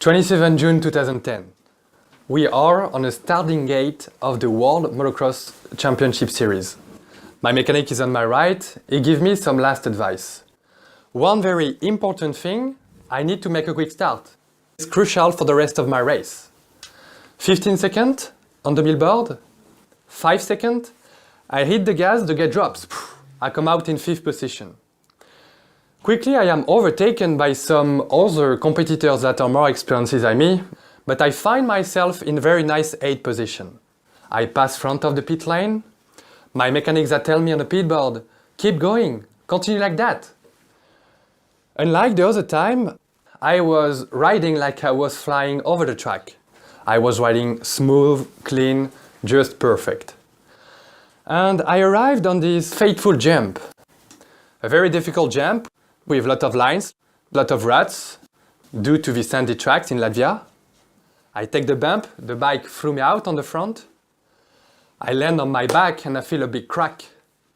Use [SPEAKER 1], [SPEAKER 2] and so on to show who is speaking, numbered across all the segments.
[SPEAKER 1] 27 June 2010. We are on a starting gate of the World Motocross Championship Series. My mechanic is on my right. He gives me some last advice. One very important thing, I need to make a quick start. It's crucial for the rest of my race. 15 seconds on the billboard, 5 seconds, I hit the gas drops. I come out in 5th position. Quickly I am overtaken by some other competitors that are more experienced than me, but I find myself in a very nice 8th position. I pass front of the pit lane. My mechanics that tell me on the pit board, keep going, continue like that. Unlike the other time, I was riding like I was flying over the track. I was riding smooth, clean, just perfect. And I arrived on this fateful jump. A very difficult jump with a lot of lines, a lot of ruts, due to the sandy tracks in Latvia. I take the bump, the bike threw me out on the front. I land on my back and I feel a big crack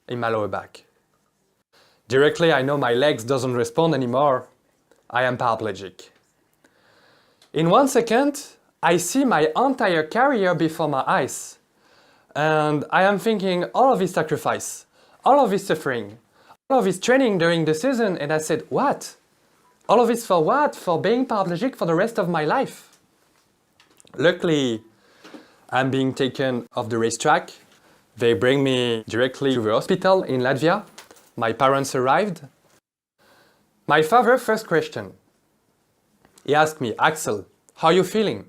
[SPEAKER 1] in my lower back. Directly I know my legs doesn't respond anymore. I am paraplegic. In 1 second, I see my entire career before my eyes. And I am thinking all of his sacrifice, all of his suffering, all of his training during the season, and I said, what? All of this for what? For being paraplegic for the rest of my life. Luckily, I'm being taken off the racetrack. They bring me directly to the hospital in Latvia. My parents arrived. My father, first question. He asked me, Axel, how are you feeling?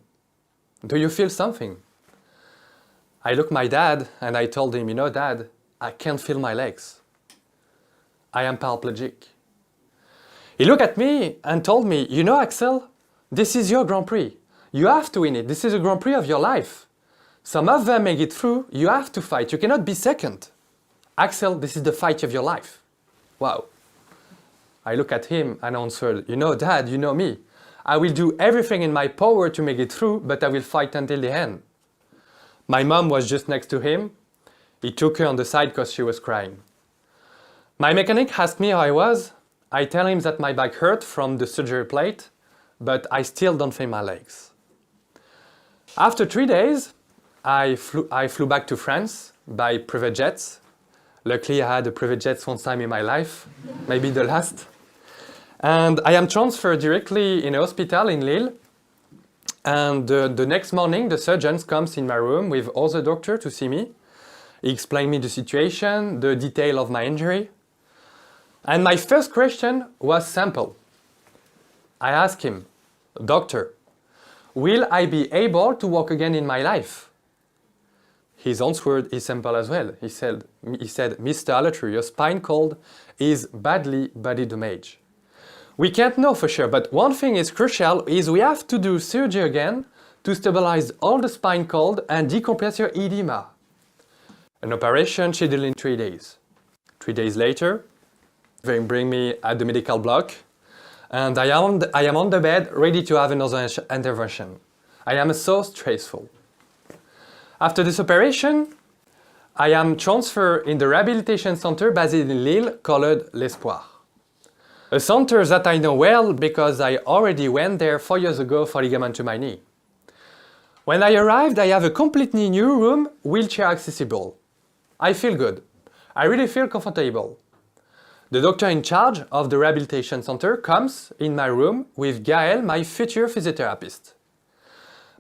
[SPEAKER 1] Do you feel something? I looked at my dad and I told him, you know, Dad, I can't feel my legs. I am paraplegic. He looked at me and told me, you know, Axel, this is your Grand Prix. You have to win it. This is a Grand Prix of your life. Some of them make it through. You have to fight. You cannot be second. Axel, this is the fight of your life. Wow. I look at him and answered, you know, Dad, you know me. I will do everything in my power to make it through, but I will fight until the end. My mom was just next to him. He took her on the side because she was crying. My mechanic asked me how I was. I tell him that my back hurt from the surgery plate, but I still don't feel my legs. After 3 days, I flew back to France by private jets. Luckily, I had a private jet one time in my life, maybe the last. And I am transferred directly in a hospital in Lille. And the next morning, the surgeon comes in my room with other doctor to see me. He explained me the situation, the detail of my injury. And my first question was simple. I asked him, Doctor, will I be able to walk again in my life? His answer is simple as well. He said, Mr. Allétru, your spine cord is badly body damaged. We can't know for sure, but one thing is crucial is we have to do surgery again to stabilize all the spine cord and decompress your edema. An operation scheduled in 3 days. 3 days later, they bring me at the medical block and I am on the bed ready to have another intervention. I am so stressful. After this operation, I am transferred in the rehabilitation center based in Lille called l'Espoir. A center that I know well because I already went there 4 years ago for ligament to my knee. When I arrived, I have a completely new room, wheelchair accessible. I feel good. I really feel comfortable. The doctor in charge of the rehabilitation center comes in my room with Gaël, my future physiotherapist.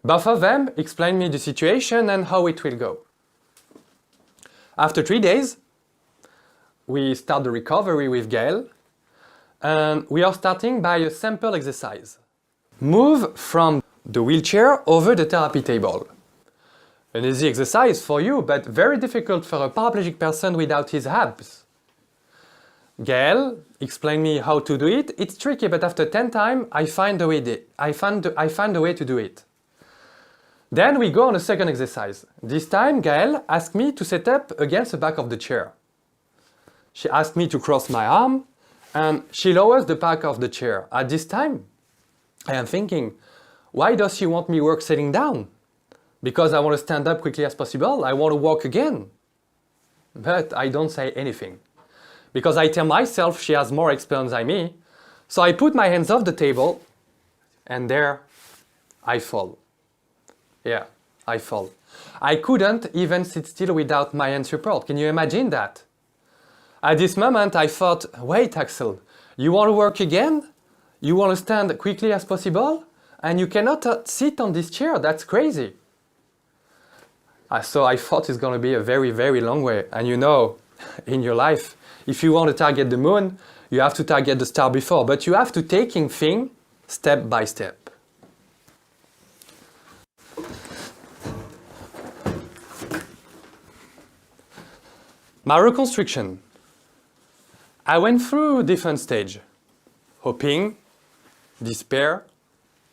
[SPEAKER 1] Both of them explain me the situation and how it will go. After 3 days, we start the recovery with Gaël. And we are starting by a simple exercise. Move from the wheelchair over the therapy table. An easy exercise for you, but very difficult for a paraplegic person without his abs. Gaël explained me how to do it. It's tricky, but after 10 times, I find a way to do it. Then we go on a second exercise. This time, Gaël asked me to sit up against the back of the chair. She asked me to cross my arm, and she lowers the back of the chair. At this time, I am thinking, why does she want me to work sitting down? Because I want to stand up quickly as possible. I want to walk again. But I don't say anything. Because I tell myself she has more experience than me. So I put my hands off the table and there I fall. Yeah, I fall. I couldn't even sit still without my hand support. Can you imagine that? At this moment, I thought, wait, Axel, you want to work again? You want to stand quickly as possible? And you cannot sit on this chair, that's crazy. So I thought it's going to be a very, very long way. And you know, in your life, if you want to target the moon, you have to target the star before. But you have to take things step by step. My reconstruction. I went through different stages. Hoping, despair,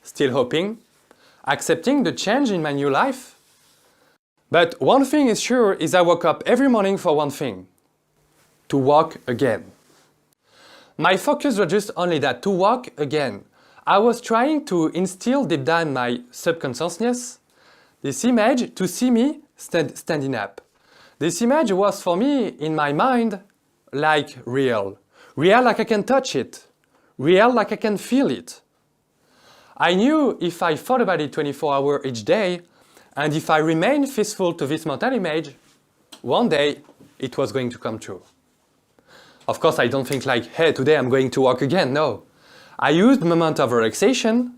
[SPEAKER 1] still hoping, accepting the change in my new life. But one thing is sure is I woke up every morning for one thing. To walk again. My focus was just only that, to walk again. I was trying to instill deep down my subconsciousness this image to see me standing up. This image was for me, in my mind, like real. Real like I can touch it. Real like I can feel it. I knew if I thought about it 24 hours each day, and if I remained faithful to this mental image, one day it was going to come true. Of course, I don't think like, hey, today I'm going to walk again. No. I used moment of relaxation,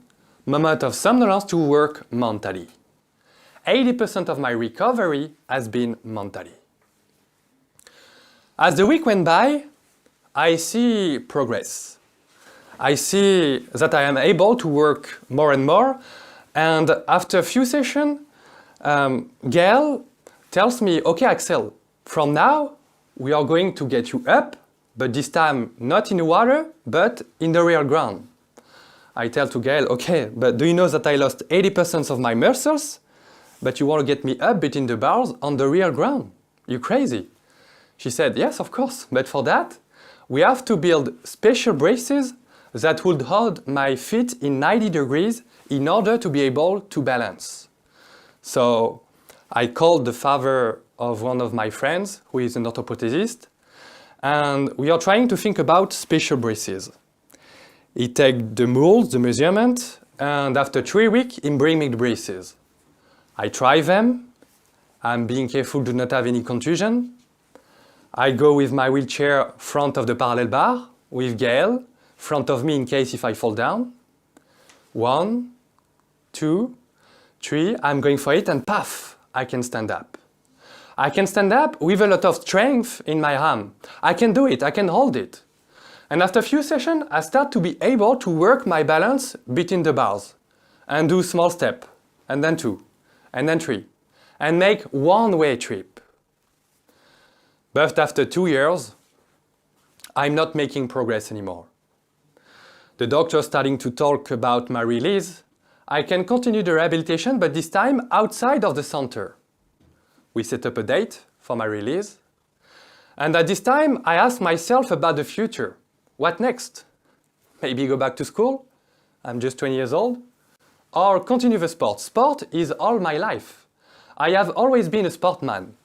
[SPEAKER 1] moment of somnolence to work mentally. 80% of my recovery has been mentally. As the week went by, I see progress. I see that I am able to work more and more, and after a few sessions, Gail tells me, okay Axel, from now we are going to get you up, but this time not in the water, but in the real ground. I tell to Gail, okay, but do you know that I lost 80% of my muscles? But you want to get me up between the bars on the real ground? You crazy? She said, yes, of course, but for that, we have to build special braces that would hold my feet in 90 degrees in order to be able to balance. So I called the father of one of my friends, who is an orthopodist, and we are trying to think about special braces. He take the molds, the measurement, and after 3 weeks, he bring me the braces. I try them. I'm being careful to not have any contusion. I go with my wheelchair front of the parallel bar, with Gail, front of me in case if I fall down. 1, 2, 3, I'm going for it, and paf, I can stand up. I can stand up with a lot of strength in my arm. I can do it, I can hold it. And after a few sessions, I start to be able to work my balance between the bars and do small step, and then 2, and then 3, and make one-way trip. But after 2 years, I'm not making progress anymore. The doctor starting to talk about my release. I can continue the rehabilitation, but this time outside of the center. We set up a date for my release. And at this time, I asked myself about the future. What next? Maybe go back to school? I'm just 20 years old. Or continue the sport. Sport is all my life. I have always been a sportsman.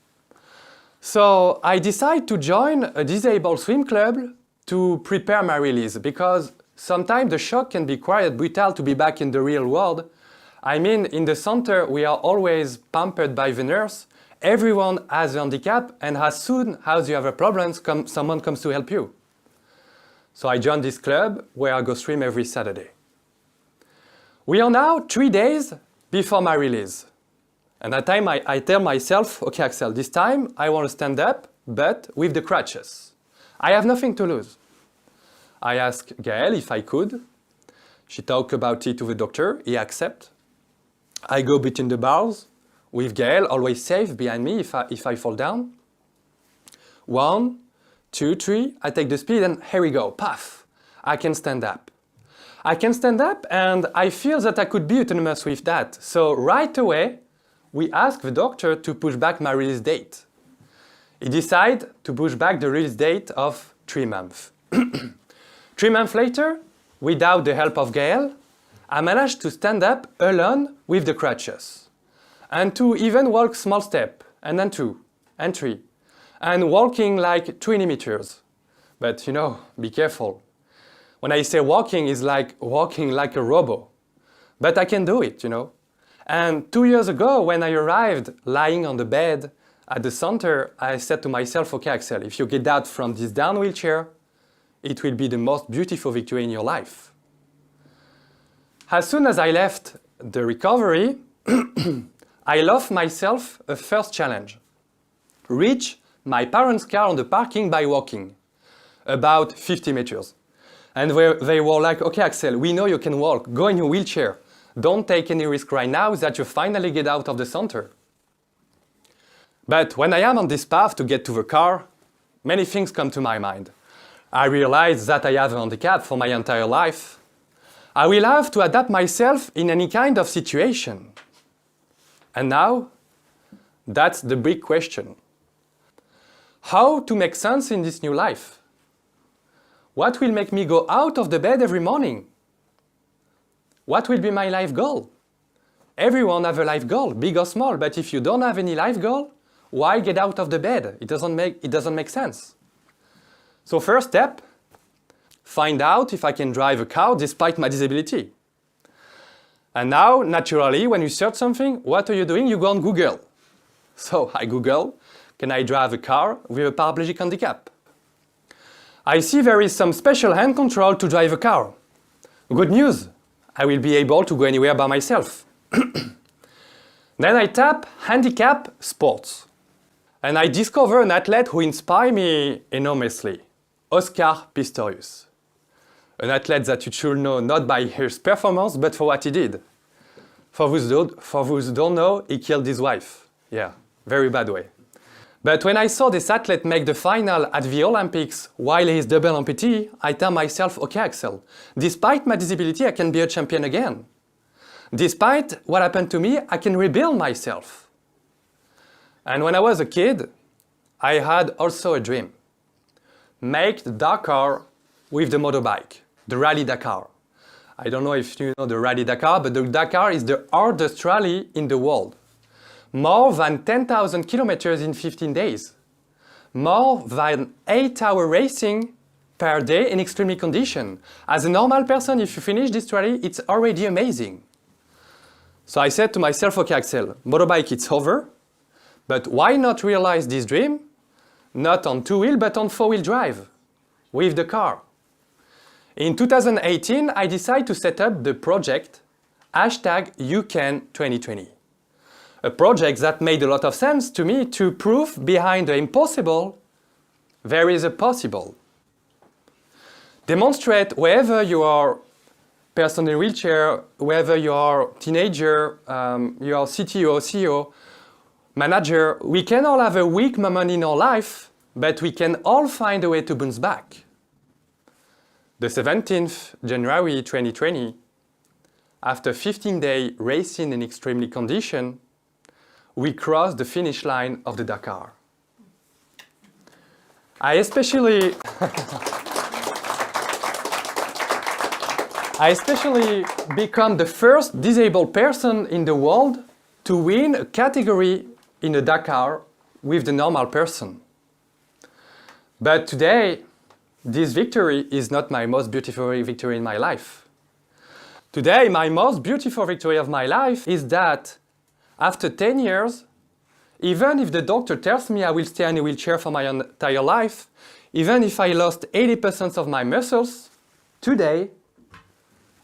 [SPEAKER 1] So I decided to join a disabled swim club to prepare my release, because sometimes the shock can be quite brutal to be back in the real world. I mean, in the center, we are always pampered by the nurse. Everyone has a handicap, and as soon as you have a problem, someone comes to help you. So I joined this club where I go swim every Saturday. We are now 3 days before my release. And at that time, I tell myself, okay, Axel, this time I want to stand up, but with the crutches. I have nothing to lose. I asked Gael if I could. She talked about it to the doctor. He accepted. I go between the bars with Gael, always safe behind me if I fall down. 1, 2, 3. I take the speed, and here we go. Puff. I can stand up. I can stand up, and I feel that I could be autonomous with that. So right away, we asked the doctor to push back my release date. He decided to push back the release date of 3 months. 3 months later, without the help of Gael, I managed to stand up alone with the crutches. And to even walk small step, and then 2, and 3. And walking like 20 meters. But you know, be careful. When I say walking, it's like walking like a robot. But I can do it, you know. And 2 years ago, when I arrived lying on the bed at the center, I said to myself, okay, Axel, if you get out from this down wheelchair, it will be the most beautiful victory in your life. As soon as I left the recovery, I left myself a first challenge. Reach my parents' car on the parking by walking, about 50 meters. And they were like, okay, Axel, we know you can walk, go in your wheelchair. Don't take any risk right now that you finally get out of the center. But when I am on this path to get to the car, many things come to my mind. I realize that I have a handicap for my entire life. I will have to adapt myself in any kind of situation. And now, that's the big question. How to make sense in this new life? What will make me go out of the bed every morning? What will be my life goal? Everyone has a life goal, big or small, but if you don't have any life goal, why get out of the bed? It doesn't make sense. So first step, find out if I can drive a car despite my disability. And now, naturally, when you search something, what are you doing? You go on Google. So I Google, can I drive a car with a paraplegic handicap? I see there is some special hand control to drive a car. Good news, I will be able to go anywhere by myself. Then I tap handicap sports. And I discover an athlete who inspired me enormously, Oscar Pistorius. An athlete that you should know not by his performance, but for what he did. For those who don't know, he killed his wife. Yeah, very bad way. But when I saw this athlete make the final at the Olympics while he is double amputee, I tell myself, okay, Axel, despite my disability, I can be a champion again. Despite what happened to me, I can rebuild myself. And when I was a kid, I had also a dream. Make the Dakar with the motorbike, the Rally Dakar. I don't know if you know the Rally Dakar, but the Dakar is the hardest rally in the world. More than 10,000 kilometers in 15 days. More than 8-hour racing per day in extreme condition. As a normal person, if you finish this rally, it's already amazing. So I said to myself, okay, Axel, motorbike, it's over. But why not realize this dream? Not on two-wheel, but on four-wheel drive, with the car. In 2018, I decided to set up the project #YouCan2020. A project that made a lot of sense to me to prove behind the impossible, there is a possible. Demonstrate wherever you are, person in a wheelchair, whether you are teenager, you are CTO, CEO, manager, we can all have a weak moment in our life, but we can all find a way to bounce back. The 17th January 2020, after 15-day racing in extremely condition, we crossed the finish line of the Dakar. I especially become the first disabled person in the world to win a category in the Dakar with the normal person. But today, this victory is not my most beautiful victory in my life. Today, my most beautiful victory of my life is that after 10 years, even if the doctor tells me I will stay in a wheelchair for my entire life, even if I lost 80% of my muscles, today,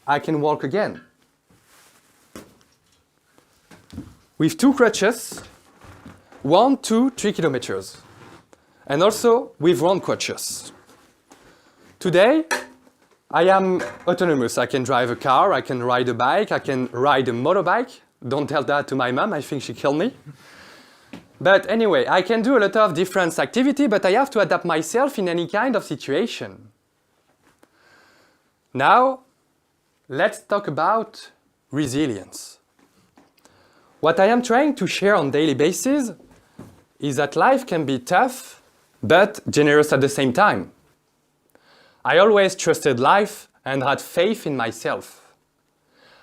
[SPEAKER 1] I can walk again. With 2 crutches, 1, 2, 3 kilometers. And also with 1 crutches. Today, I am autonomous. I can drive a car, I can ride a bike, I can ride a motorbike. Don't tell that to my mom, I think she killed me. But anyway, I can do a lot of different activity, but I have to adapt myself in any kind of situation. Now, let's talk about resilience. What I am trying to share on a daily basis is that life can be tough, but generous at the same time. I always trusted life and had faith in myself.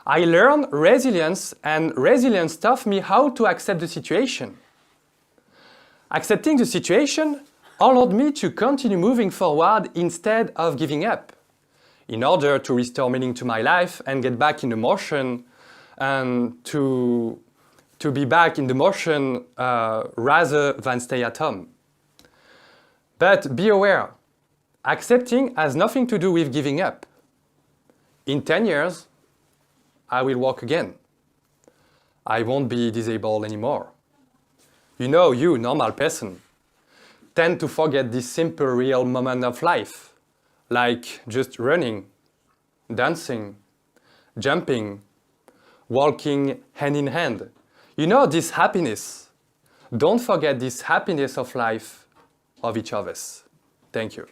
[SPEAKER 1] I learned resilience, and resilience taught me how to accept the situation. Accepting the situation allowed me to continue moving forward instead of giving up. In order to restore meaning to my life and get back in the motion and to be back in the motion rather than stay at home. But be aware, accepting has nothing to do with giving up. In 10 years, I will walk again. I won't be disabled anymore. You know, you, normal person, tend to forget this simple, real moment of life, like just running, dancing, jumping, walking hand in hand. You know, this happiness. Don't forget this happiness of life of each of us. Thank you.